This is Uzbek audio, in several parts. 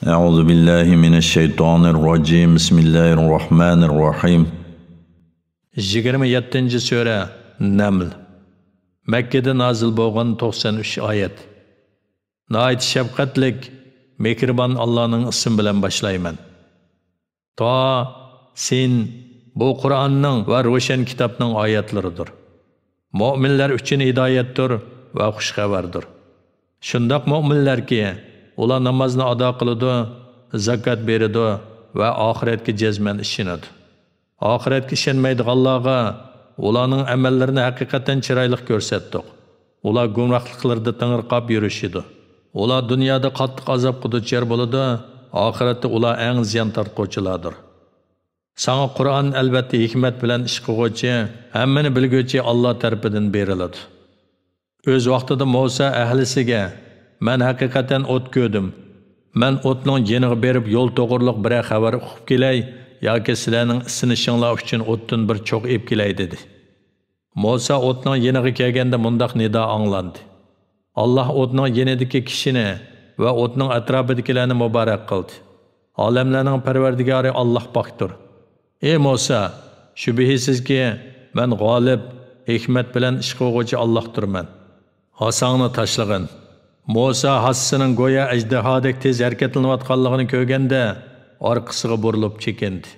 أعوذ بالله من الشيطان الرجيم بسم الله الرحمن الرحيم 27. Sure Naml Mekke'de nazil bo'lgan 93 oyat. Nayt şefqatlik, mehriban Allah'ın ismi bilan başlayman. Ta sen bu Kur'an'ның ve roşan kitapның ayatlaridir. Mu'minler üçün hidayettir ve xushxabardir. Şundaq mu'minler ki ular namozni ado qiladi, zakat beradi va oxiratga jazman ishonadi. Oxiratga ishonmaydiganlarga ularning amallarini haqiqatan chiroyli ko'rsatdik. Ular gumrohliklarda tangirqab yurishidi. Ular dunyoda qattiq azobga duchor bo'ladi, oxiratda ular eng ziyon tortquvchilardir. Sana Qur'on albatta hikmat bilan ish qiluvchi, hammani bilguvchi Alloh tarafidan beriladi. O'z vaqtida Musa ahlisiga "Men haqiqatan o't ko'rdim. Men o'tning yeniga berib yo'l to'g'riliq bir xabar o'qib kelay yoki sizlarning isinishinglar uchun o'tdan bir cho'q ep kelay" dedi. Musa o'tning yeniga kelganda mundaq nido anglandi. Alloh o'tning yenidagi kishini va o'tning atrofidagilarni muborak qildi. Olamlarning Parvardigori Alloh pokdir. Ey Musa, shubhisizki men g'olib, hikmat bilan ish qiluvchi Allohdirman. Hasangni tashlag'in. Musa hassının goya ejderhadek tez hareketlanayotganligini ko'rganda orqasiga burilib chekindi.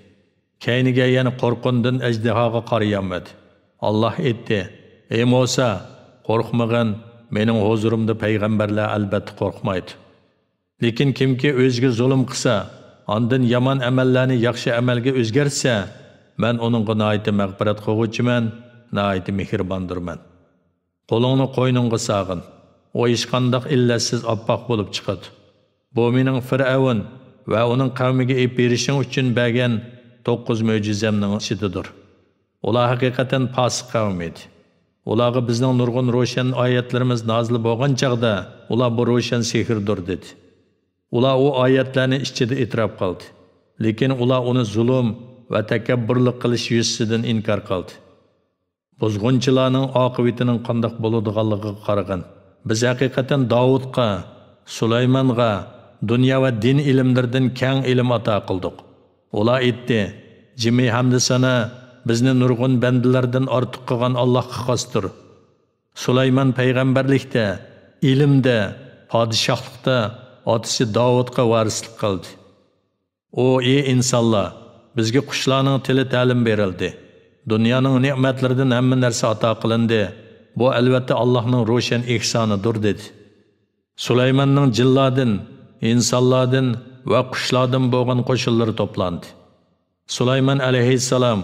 Keyniga yana qo'rqindan ejderhaga qarayolmadi. Alloh aytdi: "Ey Musa, qo'rqmagin, mening huzurimda payg'ambarlar albatta qo'rqmaydi. Lekin kimki o'ziga zulm qilsa, ondan yomon amallarni yaxshi amalga o'zgartsa, men uningga nihoyat mag'firat qiluvchiman, nihoyat mehribondirman. Qo'lingni qo'yningga sog'in. O ish qandaq illatsiz oppoq bo'lib chiqadi. Bu mening Fir'avn va uning qavmiga ep berishing uchun bergan 9 mo'jizamning ichidadir. Ular haqiqatan fosiq qavm edi. Ularga bizning nurg'un ro'shan oyatlarimiz nozil bo'lgan chaqda, ular bu ro'shan sehrdir dedi. Ular o oyatlarni ichida e'tirof qildi. Lekin ular uni zulm va takabburlik qilish yuzasidan inkor qildi. Buzg'unchilarning oqibatining qandoq bo'ladiganligiga qaragan. Biz haqiqatan Davudga, Sulaymonga dunyo va din ilmlaridan keng ilm ato qildik. Ular aytdi: "Jimi hamda sana bizni nurg'un bandalardan ortiq qilgan Allohga xosdir." Sulaymon payg'ambarlikda, ilmda, podshohlikda otasi Davudga varislik qildi. O ey insonlar, bizga qushlarning tili ta'lim berildi. Dunyoning ne'matlaridan hamma narsa ato qilindi. Bu albatta Allohning ro'shan ihsonidir dedi. Sulaymonning jillardan, insonlardan va qushlardan bo'lgan qo'shinlar to'plandi. Sulaymon alayhissalom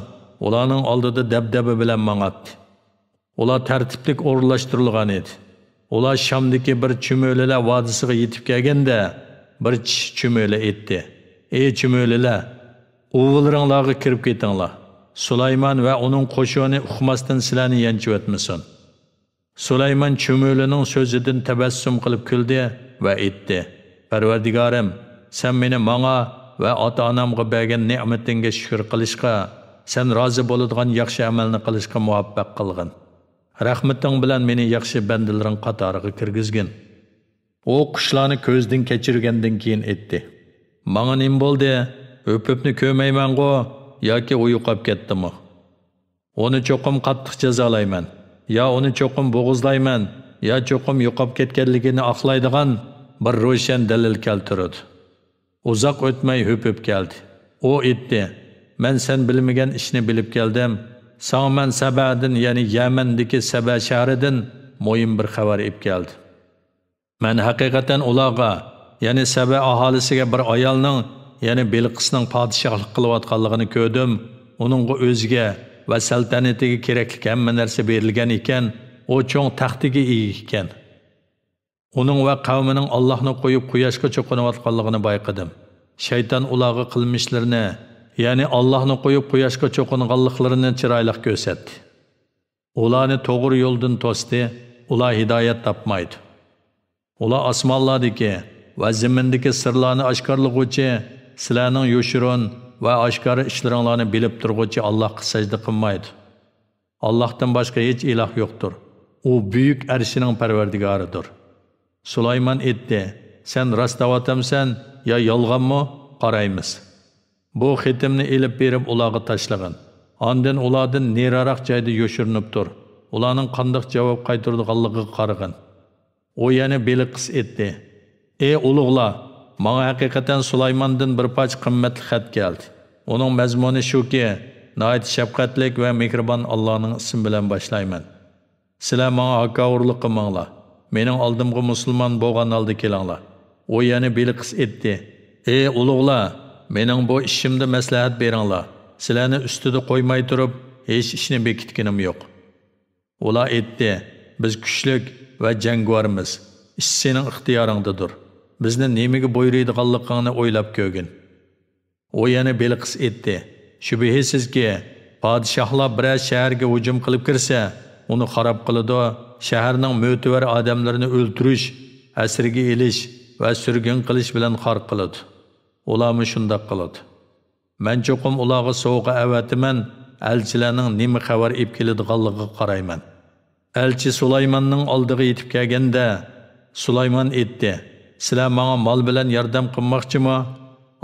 ularning oldida dabdaba bilan mang'atdi. Ular tartiblik o'rinlashtirilgan edi. Ular Shamdagi bir chumolilar vodisiga yetib kelganda bir chumoli aytdi: "Ey chumolilar, o'g'ilringlarga kirib ketinglar. Sulaymon va uning qo'shini uqmasdan sizlarni yanchib o'tmasin." Sulaymon chumolining so'zidan tabassum qilib kuldi va aytdi: "Parvardigorim, sen meni menga va ota-onamga bergan ne'matingga shukr qilishga, sen rozi bo'ladigan yaxshi amalni qilishga muvaffaq qilgin. Rahmating bilan meni yaxshi bandalaring qatoriga kirgizgin." O qushlarni ko'zdan kechirgandan keyin aytdi: "Menga nima bo'ldi? O'pibni ko'mayman-ku yoki uyqab ketdimi? Uni cho'qim qattiq jazolayman. Ya onu cho'qim bo'g'izlayman, ya cho'qim yo'qib ketganligini aqlaydigan bir ro'shan dalil keltirdi." Uzoq o'tmay hüpüp keldi. O aytdi: "Men sen bilmagan ishni bilib keldim. Sana men Saba'dan, ya'ni Yamandagi Saba shahridan mo'yin bir xabar ib keldi. Men haqiqatan ularga, ya'ni Saba aholisiga bir ayolning, ya'ni Bilqisning podshohlik qilayotganligini ko'rdim. Uningga o'ziga va saltanatiga kerakli hamma narsa berilgan ekan, o cho'ng taxtiga ega ekan. Uning va qavmining Allohni qo'yib quyoshga cho'qinayotganligini bayqadim. Shayton ularga qilmishlarini, ya'ni Allohni qo'yib quyoshga cho'qinganliklarini chiroyli ko'rsatdi. Ularni to'g'ri yo'ldan to'sdi, ular hidoyat topmaydi. Ular osmonlardagi va zamindagi sirlarni oshkorlag'uvchi, sizlarning yoshirin va oshkora ishlaringlarni bilib turg'uvchi Allohga sajda qilmaydi. Allohdan boshqa hech iloh yo'qdir. U buyuk arshining parvardigoridir. Sulaymon aytdi: "Sen rostavatamsan, ya yolg'onmi qaraymiz. Bu xitimni elib berib ularga tashlagan. Ondan ulardan neraroq joyda yo'shirinib tur. Ularning qanday javob qaytaradiganligiga qaragan. O yana beliqis etdi. Ey ulug'lar, menga haqiqatan Sulaymondan bir parcha qimmatli xat keldi. Uning mazmuni shuki, nihoyat shafqatlik va mehribon Allohning ismi bilan boshlayman. Sizlar menga haqoratlik qilmanglar. Mening oldimga musulmon bo'lgan holda kelinglar. O yana beliqis etdi. Ey ulug'lar, mening bu ishimda maslahat beringlar. Sizlarni ustida qo'ymay turib, hech ishni bekitganim yo'q. Ular aytdi, biz kuchlik va jangovarmiz. Ish sening ixtiyoringdadir. Bizni nimaga buyuradiganligingni o'ylab ko'rgin. O yana beliqis etdi. Shubhisizki, podshohlar biror shaharga hujum qilib kirsa, uni xarob qiladi, shaharning mo'tavar odamlarini o'ldirish, asirga elish va surgun qilish bilan xor qiladi. Ularmi shunday qiladi. Men cho'qim ularga sovg'a avatiman, elchilarning nima xabar olib keladiganligiga qarayman. Elchi Sulaymonning oldiga yetib kelganda, Sulaymon aytdi: "Sizlar menga mol bilan yordam qilmoqchimi?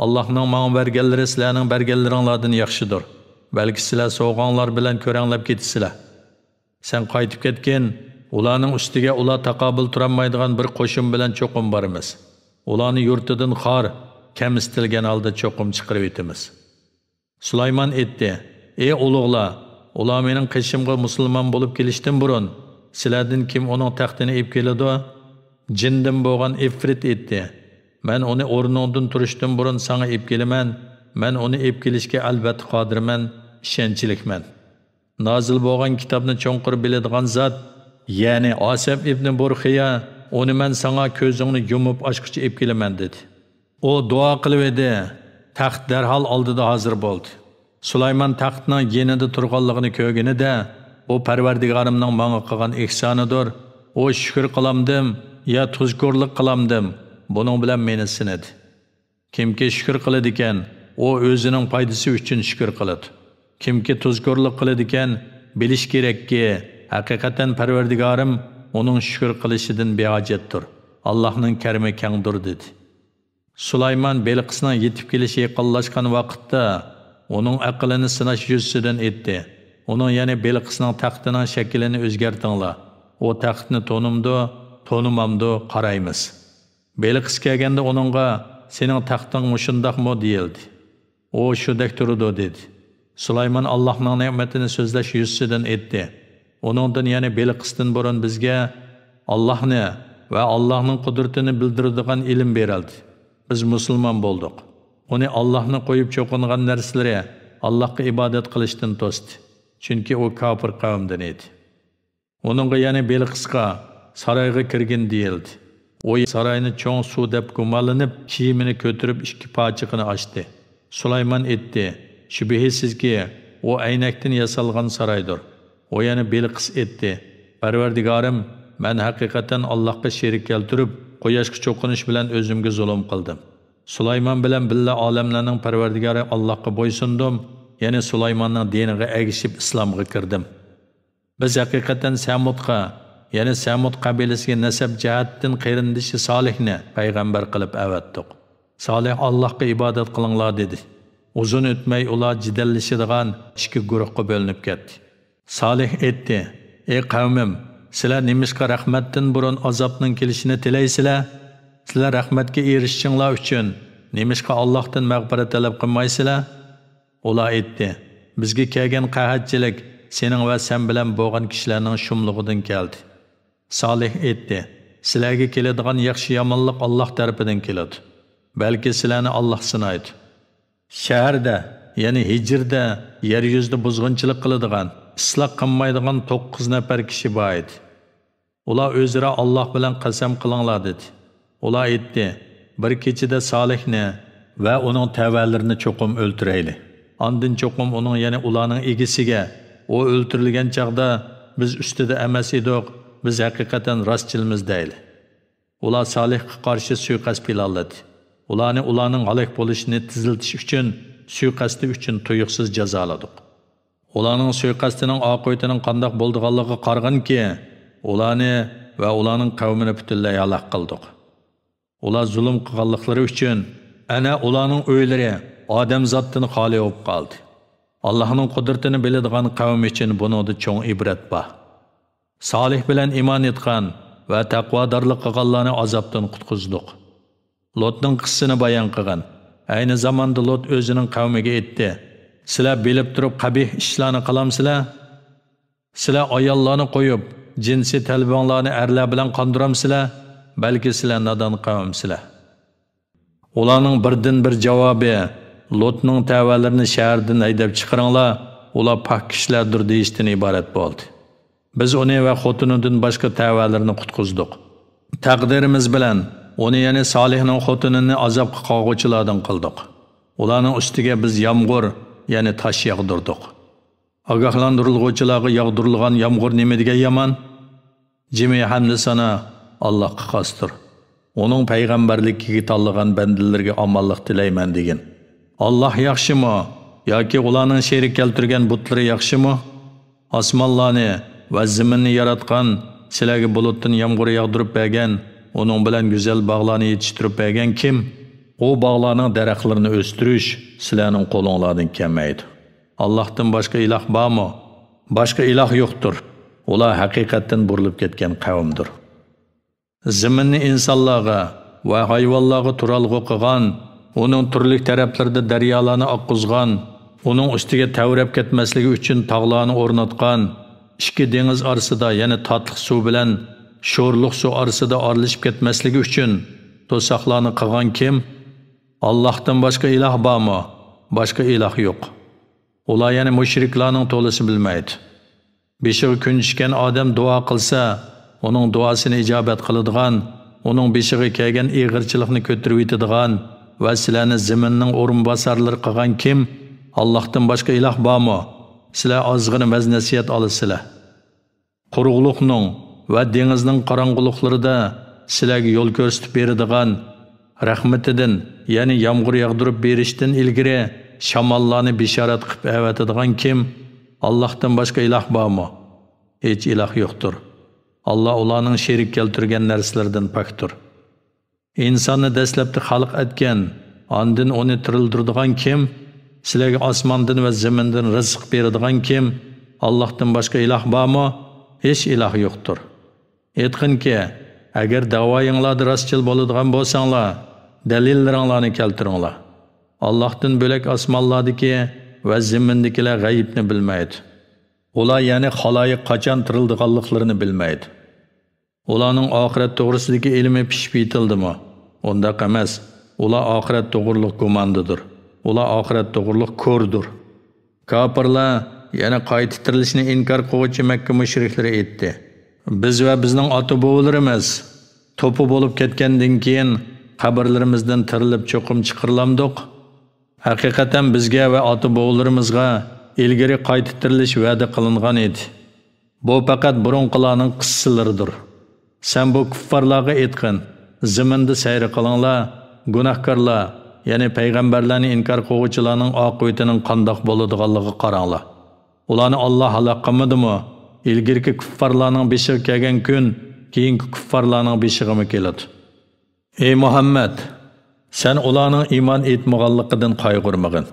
Allohning menga berganlari sizlarning berganlaringlardan yaxshidir. Balki sizlar sovg'anglar bilan ko'ranglab ketisizlar. Sen qaytib ketgin, ularning ustiga ular taqobil turolmaydigan bir qo'shin bilan cho'qim boramiz. Ularni yurtidan xor, kamsitilgan holda cho'qim chiqarib etamiz." Sulaymon aytdi: "Ey ulug'lar, ular mening qishimga musulmon bo'lib kelishdan burun sizlardan kim uning taxtini olib keladi?" Jindim bo'lgan ifrit aytdi: "Men uni o'rnimdan turishdan burun sana olib kelaman. Men uni olib kelishga albatta qodirman, ishonchlikman. Nozil bo'lgan kitobni cho'nqir biladigan zot, ya'ni Asaf ibn Burxiya, uni men sana ko'zingni yumib ochqicha olib kelaman" dedi. O duo qilib edi. Taxt darhol oldida hozir bo'ldi. Sulaymon taxtning yenida turganligini ko'rganida, "Bu Parvardigorimning menga qilgan ihsonidir. O shukr qilamdim, ya tuzkorlik qilamdim. Buning bilan meni sinadi. Kimki shukr qiladi ekan, o o'zining foydasi uchun shukr qiladi. Kimki tuzkorlik qiladi ekan, bilish kerakki, haqiqatan Parvardigorim uning shukr qilishidan behojatdir. Allohning karimi kengdir" dedi. Sulaymon Belqisning yetib kelishi yaqinlashgan vaqtda uning aqlini sinash yuzasidan etdi. Uning yana Belqisning taxtining shaklini o'zgartinglar. O taxtni tonimamdi, qaraymiz. Belqis kelganda uningga "Sening taxting mushundaqmi?" deyildi. O shudek turdi dedi. Sulaymon Allohning ne'matini so'zlash yuzasidan etdi. Uningdan yana Belqisdan burun bizga Allohni va Allohning qudratini bildiradigan ilm berildi. Biz musulmon bo'ldik. Uni Allohni qo'yib cho'qingan narsalari Allohga ibodat qilishdan to'sdi. Chunki u kofir qavmdan edi. Uningga yana Belqisga saroyga kirgin deyildi. O saroyni cho'ng suv deb gumonlanib, kiyimini ko'tarib ikki pochiqini ochdi. Sulaymon aytdi: "Shubhisizki, o aynakdan yasalgan saroydir." O yana Belqis aytdi: "Parvardigorim, men haqiqatan Allohga sherik keltirib, quyoshga cho'qinish bilan o'zimga zulm qildim. Sulaymon bilan billa olamlarning Parvardigori Allohga bo'ysundim, ya'ni Sulaymonning diniga ergishib islomga kirdim. Biz haqiqatan Samudga, ya'ni Samud qabilasiga nasab jihatdan qarindishi Solihni payg'ambar qilib avatdik. Solih Allohga ibodat qilinglar dedi. Uzun o'tmay ular jidallashadigan ikki guruhga bo'linib ketdi. Solih aytdi: "Ey qavmim, sizlar nimishqa rahmatdan burun azobning kelishini tilaysizlar? Sizlar rahmatga erishishinglar uchun nimishqa Allohdan mag'firat talab qilmaysizlar?" Ular aytdi: "Bizga kelgan qahatchilik sening va sen bilan bo'lgan kishilarning shumlig'idan keldi." Solih aytdi: "Sizlarga keladigan yaxshi yomonlik Alloh tarafidan keladi. Balki sizlarni Alloh sinaydi. Shaharda, ya'ni Hijrda yer yuzida buzg'unchilik qiladigan, isloq qilmaydigan 9 nafar kishi bor edi. Ular o'zaro Alloh bilan qasam qilinglar" dedi. Ular aytdi: "Bir kechida Solihni va uning tavallarini cho'qim o'ltirayli. Ondan cho'qim uning yana ularning egisiga, o o'ltirilgan chaqda biz ustida emas edik, biz haqiqatan rostchilmiz deyli." Ular Solihga qarshi suiqasd planladi. Ularning halok bo'lishini tiziltish uchun suiqasdi uchun tuyuqsiz jazoladik. Ularning suiqastining oqibatining qanday bo'lganligiga qaraganki, ularni va ularning qavmini butunlay halok qildik. Ular zulm qilganliklari uchun Ana ularning o'ylari odam zotini xoli bo'lib qoldi. Allohning qudratini biladigan qavm uchun buningda cho'ng ibrat bor. Solih bilan iymon etgan va taqvodorlik qilganlarni azobdan qutqizdik. Lotning qissasini bayon qilgan. Ayni zamonda Lot o'zining qavmiga aytdi: "Sizlar bilib turib qabih ishlarni qilamsizlar? Sizlar ayollarni qo'yib, jinsiy talbonlarni erlar bilan qondiramsizlar? Balki sizlar nodon qavmsizlar." Ularning birdan bir javobi: "Lotning tavallarini shahardan haydab chiqaringlar, ular pok kishilardir" deyishdan iborat bo'ldi. Biz uni va xotinidan boshqa tavallarini qutqizdik. Taqdirimiz bilan uni, ya'ni Solihning xotinini azobga qo'g'uvchilardan qildik. Ularning ustiga biz yomg'ir, ya'ni tosh yog'dirdik. Ogohlantiriluvchilarga yog'dirilgan yomg'ir nima degan yomon? Jimi hamd sana Allohga xosdir. Uning payg'ambarligiga tanlagan bandalarga omonlik tilayman degan. Alloh yaxshimi yoki ularning sherik keltirgan butlari yaxshimi? Osmonlarni va zaminni yaratgan, sizlarga bulutdan yomg'ir yog'dirib bergan, uning bilan go'zal bog'larni yetishtirib bergan kim? O bog'larning daraxtlarini o'stirish sizlarning qo'linglardan kelmaydi. Allohdan boshqa iloh bormi? Boshqa iloh yo'qdir. Ular haqiqatdan burilib ketgan qavmdir. Zaminni insonlarga va hayvonlarga turalg'u qilgan, uning turli taraflarida daryolarni oqqizgan, uning ustiga tavrab ketmasligi uchun tog'larni o'rnatgan, ikki dengiz orasida, ya'ni tatliq suv bilan sho'rliq suv orasida oralashib ketmasligi uchun to'saqlarni qilgan kim? Allohdan boshqa iloh bormi? Boshqa iloh yo'q. Ular yana mushriklarning to'lisi bilmaydi. Beshig'i kunjishgan odam duo qilsa, uning duosini ijobat qiladigan, uning beshig'i kelgan ig'irchilikni ko'tarib yetadigan va sizlarni zaminning o'rinbosarlari qilgan kim? Allohdan boshqa iloh bormi? Sizlar ozg'ina vaz-nasihat olasizlar. Quruqliqning va dengizning qorong'uliqlarida sizlarga yo'l ko'rsatib beradigan, rahmatidan, ya'ni yomg'ir yog'dirib berishdan ilgari shamollarni bishorat qilib avatadigan kim? Allohdan boshqa iloh bormi? Hech iloh yo'qdir. Allah ularning sherik keltirgan narsalardan pokdir. İnsonni dastlabda xalq etgan, ondan uni tirildiradigan kim? Sizlarga osmondan va zamindan rizq beradigan kim? Allohdan boshqa iloh bormi? Hech iloh yo'qdir. Aytqinki, agar da'voyinglarda rostchil bo'ladigan bo'lsanglar, dalillaringlarni keltiringlar. Allohdan bo'lak osmonlardagi va zamindagilar g'aybni bilmaydi. Ular ya'ni xaloyiq qachon tirildiganliklarini bilmaydi. Ularning oxirat to'g'risidagi ilmi pishib yetildimi? Undaq emas. Ular oxirat to'g'riliq gumondadir. Ular oxirat to'g'riliq ko'rdir. Kofirlar yana qayta tirilishni inkor qiluvchi Makka mushriklari aytdi. Biz va bizning ota-bobolarimiz to'pi bo'lib ketgandan keyin qabrlarimizdan tirilib cho'qim chiqirilamdiq. Haqiqatan bizga va ota-bobolarimizga ilgari qayta tirilish va'da qilingan edi. Bu faqat burunqilarning qissalaridir. Sen bu kuffarlarga aytqin, zaminda sayr qilinglar, gunohkorlar, ya'ni payg'ambarlarni inkor qiluvchilarning oqibatining qandoq bo'ladiganligiga qaranglar. Ularni Alloh halok qilmadimi? İlgirki kuffarlarning beshiga kelgan kun, keyingi kuffarlarning beshig'imi keladi. Ey Muhammad, sen ularning iymon etmaganligidan qayg'urmagin.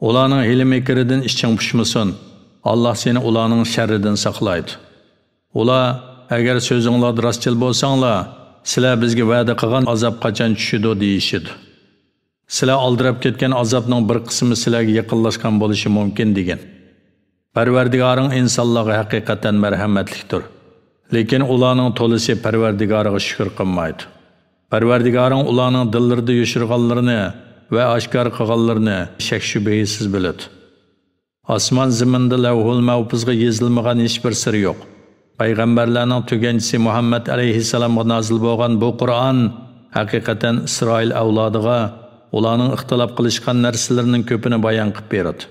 Ularning hilm-fikridan ishing pushmasin. Alloh seni ularning sharridan saqlaydi. Ular agar so'zinglarda rostchil bo'lsanglar, sizlar bizga va'da qilgan azob qachon tushidi deyishidi. Sizlar oldirab ketgan azobning bir qismi sizlarga yaqinlashgan bo'lishi mumkin degan. Parvardigoring insonlarga haqiqatan marhamatlikdir. Lekin ularning to'lisi Parvardigoriga shukr qilmaydi. Parvardigoring ularning dillarida yoshirganlarini va oshkor qilganlarini shak shubhasiz biladi. Osmon zaminda lavhul mahfuzga yozilmagan hech bir sir yo'q. Payg'ambarlarning tuganchisi Muhammad alayhissalomga nozil bo'lgan bu Qur'on haqiqatan Isroil avlodiga ularning ixtilof qilishgan narsalarning ko'pini bayon qilib beradi.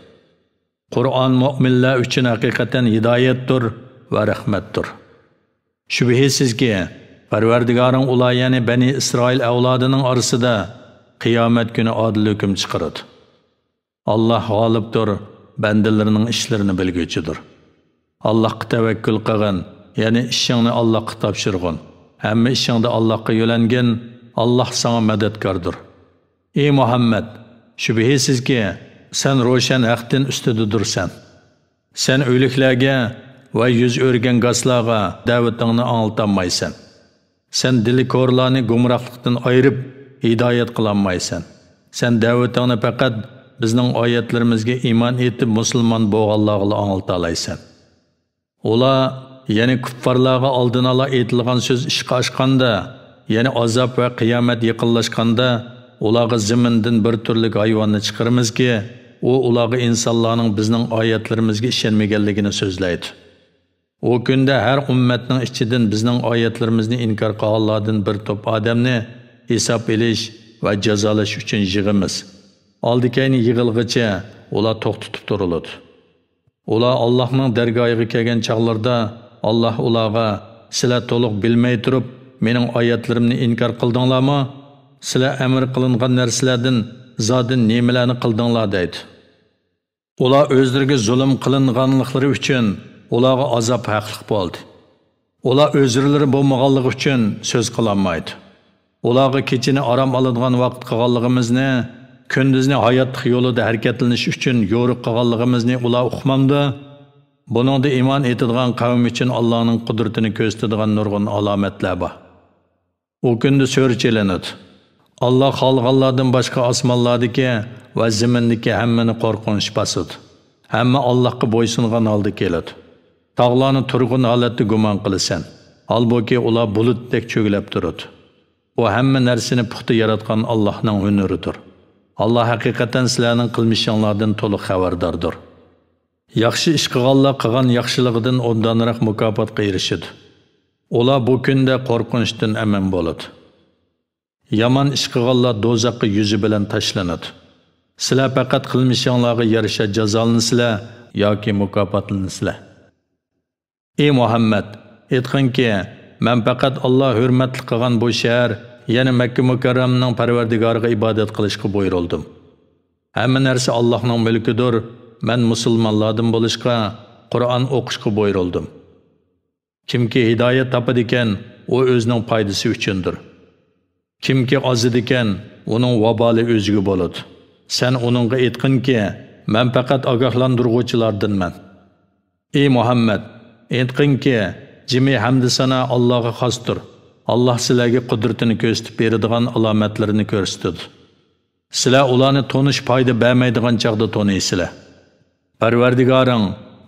Qur'on mu'minlar uchun haqiqatan hidoyatdir va rahmatdir. Shubhisizki, Parvardigoring ular, ya'ni Bani Isroil avlodining orasida qiyomat kuni adil hukm chiqaradi. Alloh g'olibdir, bandalarining ishlarini bilguchidir. Allohga tavakkul qilgin, ya'ni ishingni Allohga topshirgin. Hamma ishingda Allohga yo'langin, Alloh sana madadkordir. Ey Muhammad, shubhisizki sen ro'shan haqdan ustidursan. Sen o'liklarga va yuz o'rgan g'aslarga da'vatingni anglatamaysan. Sen dili ko'rlarni gumrohlikdan ayirib hidoyat qilolmaysan. Sen da'vatingni faqat bizning oyatlarimizga iymon etib musulmon bo'lganlarga anglata olaysan. Ular ya'ni kuffarlarga oldin ola aytilgan so'z ishqa oshganda, ya'ni azob va qiyomat yaqinlashganda ularga zimindan bir turli hayvonni chiqaramizki, u ularga insonlarning bizning oyatlarimizga ishonmaganligini so'zlaydi. O kunda har ummatning ichidan bizning oyatlarimizni inkor qilganlardan bir to'p odamni hisob elish va jazolash uchun yig'imiz. Oldikayni yig'ilg'icha ular to'xtatib turiladi. Ular Allohning dargohiga kelgan chaqlarda Alloh ularga sizlar to'liq bilmay turib mening oyatlarimni inkor qildinglarmi? Sizlar amr qilingan narsalardan zodin nimalarni qildinglar deydi. Ular o'zlariga zulm qilinganliklari uchun ularga azob haqliq bo'ldi. Ular o'zlari bo'lmaganligi uchun so'z qilolmaydi. Ularga kechini aram oladigan vaqt qilganligimizni, kunduzni hayot yo'lida harakatlanish uchun yo'riq qilganligimizni ular uqmamdi. Buningda iymon etadigan qavm uchun Allohning qudratini ko'rsatadigan nurg'un alomatlar bor. U kunda so'rchilanadi. Allah xalqlardan boshqa osmonlardagi va zimindagi hammani qo'rqinch bosadi. Hamma Allohga bo'ysungan holda keladi. Tog'larni turg'un holatda gumon qilasan. Halbuki ular bulutdek cho'gilab turadi. O hamma narsani puxta yaratgan Allohning hunuridir. Allah haqiqatan sizlarning qilmishinglardan to'liq xabardordir. Yaxshi ish qilganlar qilgan yaxshiligidan o'ndanroq mukofotga erishadi. Ular bu kunda qo'rqinchdan aman bo'ladi. Yaman ish qilganlar do'zaxga yuzi bilan tashlanadi. Sizlar faqat qilmishinglarga yarasha jazolansizlar yoki mukofotlanansizlar. Ey Muhammad, aytqinki, men faqat Alloh hurmatli qilgan bu shahar, ya'ni Makka mukarramning Parvardigoriga ibodat qilishga buyurildim. Hamma narsa Allohning mulkidir. Men musulmonlardan bo'lishga, Qur'on o'qishga buyurildim. Kimki hidoyat topadi ekan, u o'zining foydasi uchundir. Kimki ozidi ekan, uning vaboli o'ziga bo'ladi. Sen uningga aytqinki, men faqat ogohlantiruvchilardanman. Ey Muhammad, aytqinki, jimi hamd sana Allohga xosdir. Allah sizlarga qudratini ko'rsatib beradigan alomatlarini ko'rsatdi. Sizlar ularni tonish foyda bermaydigan chaqda tonaysizlar. Parvardigoring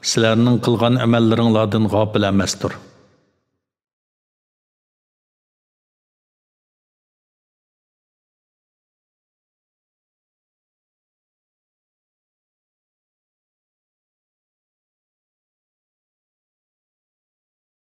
sizlarning qilgan amallaringlardan g'ofil emasdir.